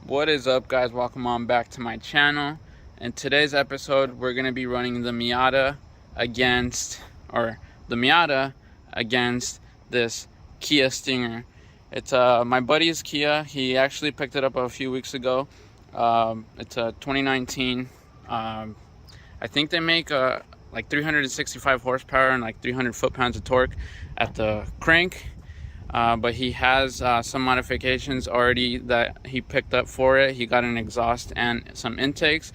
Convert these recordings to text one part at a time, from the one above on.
What is up, guys? Welcome on back to my channel. In today's episode, we're going to be running the Miata against this Kia Stinger. It's my buddy's Kia. He actually picked it up a few weeks ago. It's a 2019. I think they make like 365 horsepower and like 300 foot-pounds of torque at the crank. But he has some modifications already that he picked up for it. He got an exhaust and some intakes.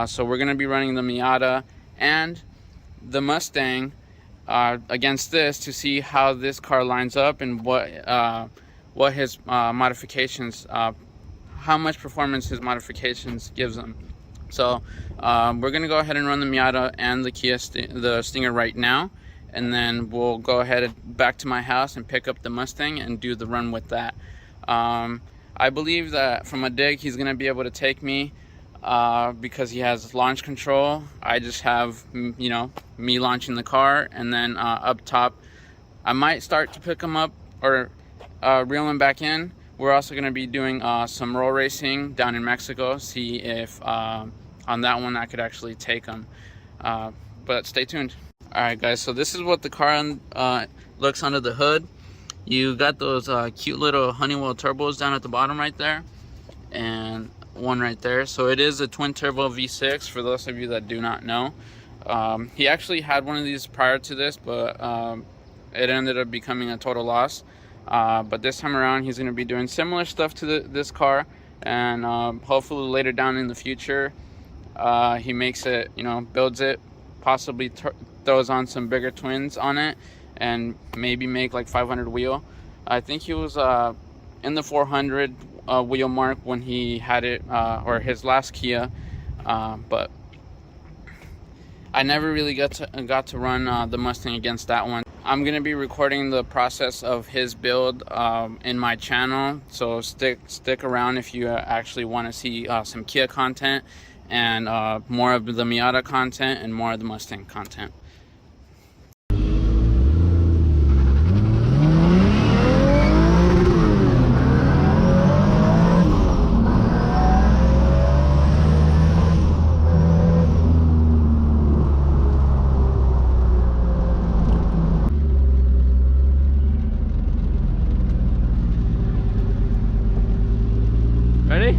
So we're going to be running the Miata and the Mustang against this to see how this car lines up and what his modifications, how much performance his modifications gives them. So we're going to go ahead and run the Miata and the Stinger right now. And then we'll go ahead back to my house and pick up the Mustang and do the run with that. I believe that from a dig he's going to be able to take me because he has launch control. I just have, me launching the car, and then up top I might start to pick him up or reel him back in. We're also going to be doing some roll racing down in Mexico, see if on that one I could actually take him. But stay tuned. Alright guys, so this is what the car looks under the hood. You got those cute little Honeywell turbos down at the bottom right there, and one right there. So it is a twin turbo V6 for those of you that do not know. He actually had one of these prior to this, but it ended up becoming a total loss. But this time around he's going to be doing similar stuff to this car, and hopefully later down in the future he makes it, builds it, possibly throws on some bigger twins on it, and maybe make like 500 wheel. I think he was in the 400 wheel mark when he had it, or his last Kia, but I never really got to run the Mustang against that one. I'm gonna be recording the process of his build in my channel, so stick around if you actually want to see some Kia content and more of the Miata content and more of the Mustang content. Ready?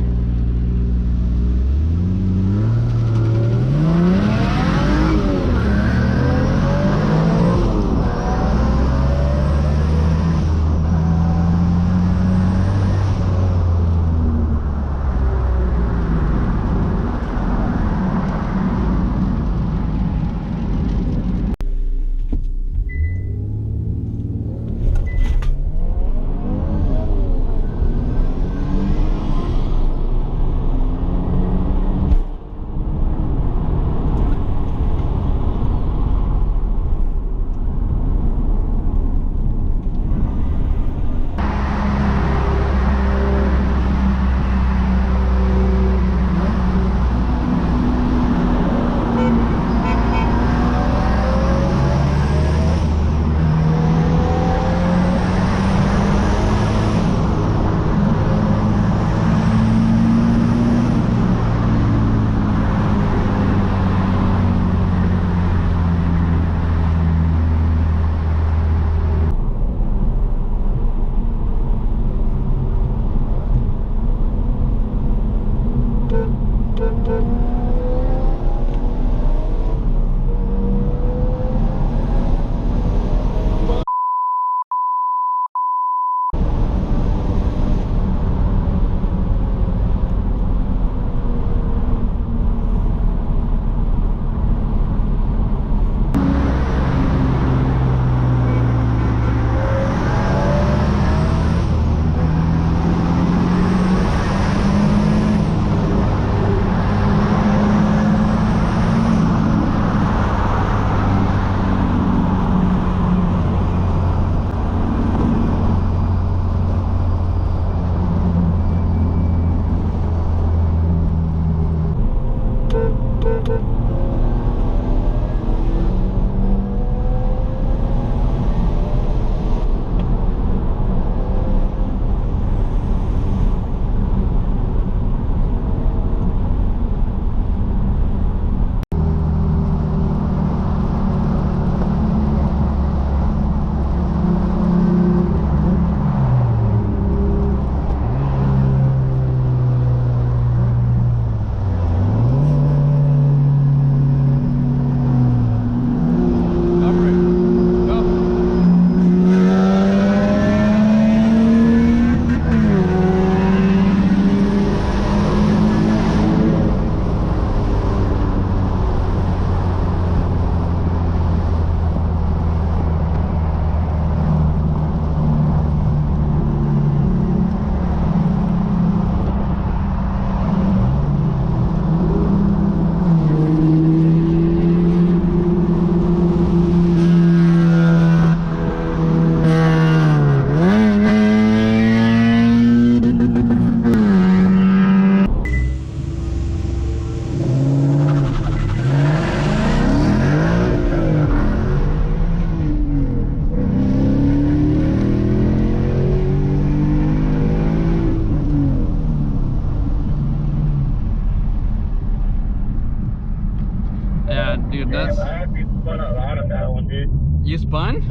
dude. That's. I actually spun a lot on that one, dude. You spun?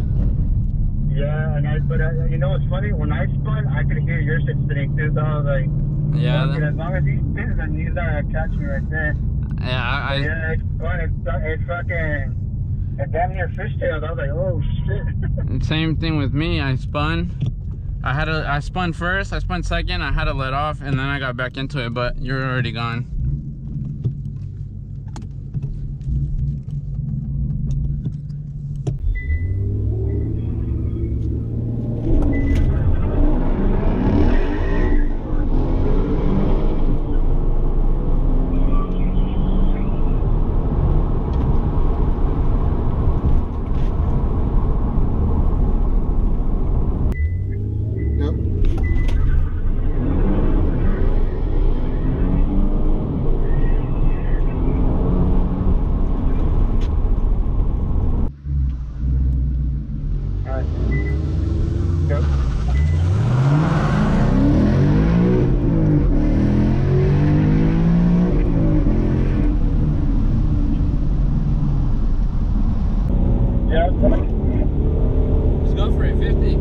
Yeah, but you know what's funny? When I spun, I could hear your shit spinning too. So I was like, yeah. dude, as long as he spins, then he's gonna catch me right there. Yeah, Yeah, it's fun. It's fucking. It's damn near fishtails. I was like, oh shit. Same thing with me. I spun. I spun first. I spun second. I had to let off, and then I got back into it. But you're already gone. Let's go for it. 50.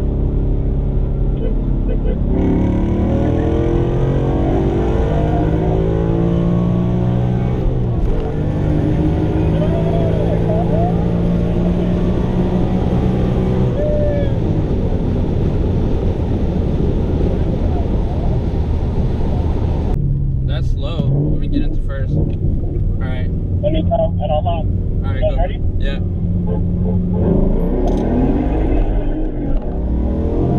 That's slow. Let me get into first. Alright. Let me know at all on. Alright, go. Ready? Yeah.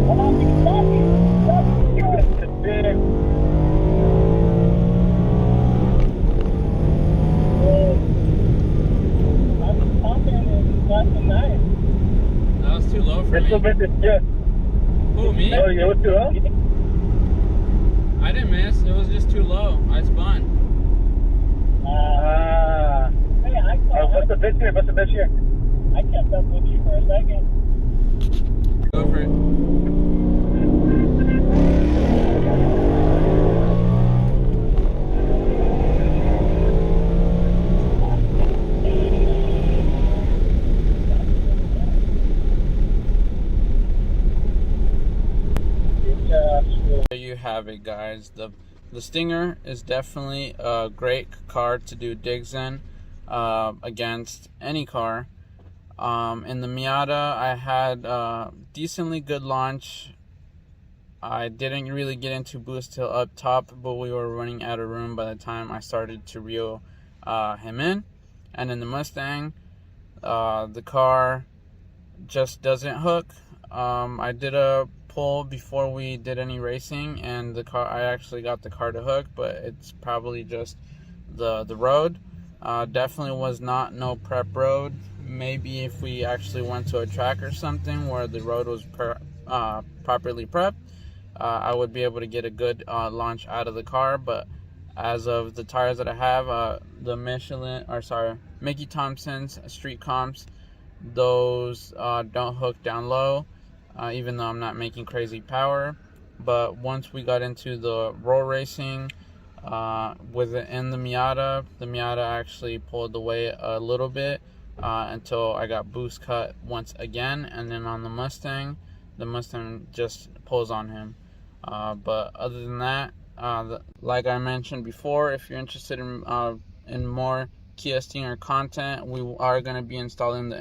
Come on, stop. That was too low for me. Who, me? Oh, you was too low? I didn't miss. It was just too low. I spun. What's the bitch here? I kept up with you for a second. Go for it. There you have it, guys. The Stinger is definitely a great car to do digs in against any car. In the Miata, I had decently good launch. I didn't really get into boost till up top, but we were running out of room by the time I started to reel him in. And in the Mustang, the car just doesn't hook. I did a pull before we did any racing, and I actually got the car to hook, but it's probably just the road. Definitely was not no prep road. Maybe if we actually went to a track or something where the road was properly prepped, I would be able to get a good launch out of the car. But as of the tires that I have, the Mickey Thompson's street comps, those don't hook down low, even though I'm not making crazy power. But once we got into the roll racing within the Miata actually pulled away a little bit until I got boost cut once again, and then on the Mustang just pulls on him. But other than that, like I mentioned before, if you're interested in more Kia Stinger content, we are going to be installing the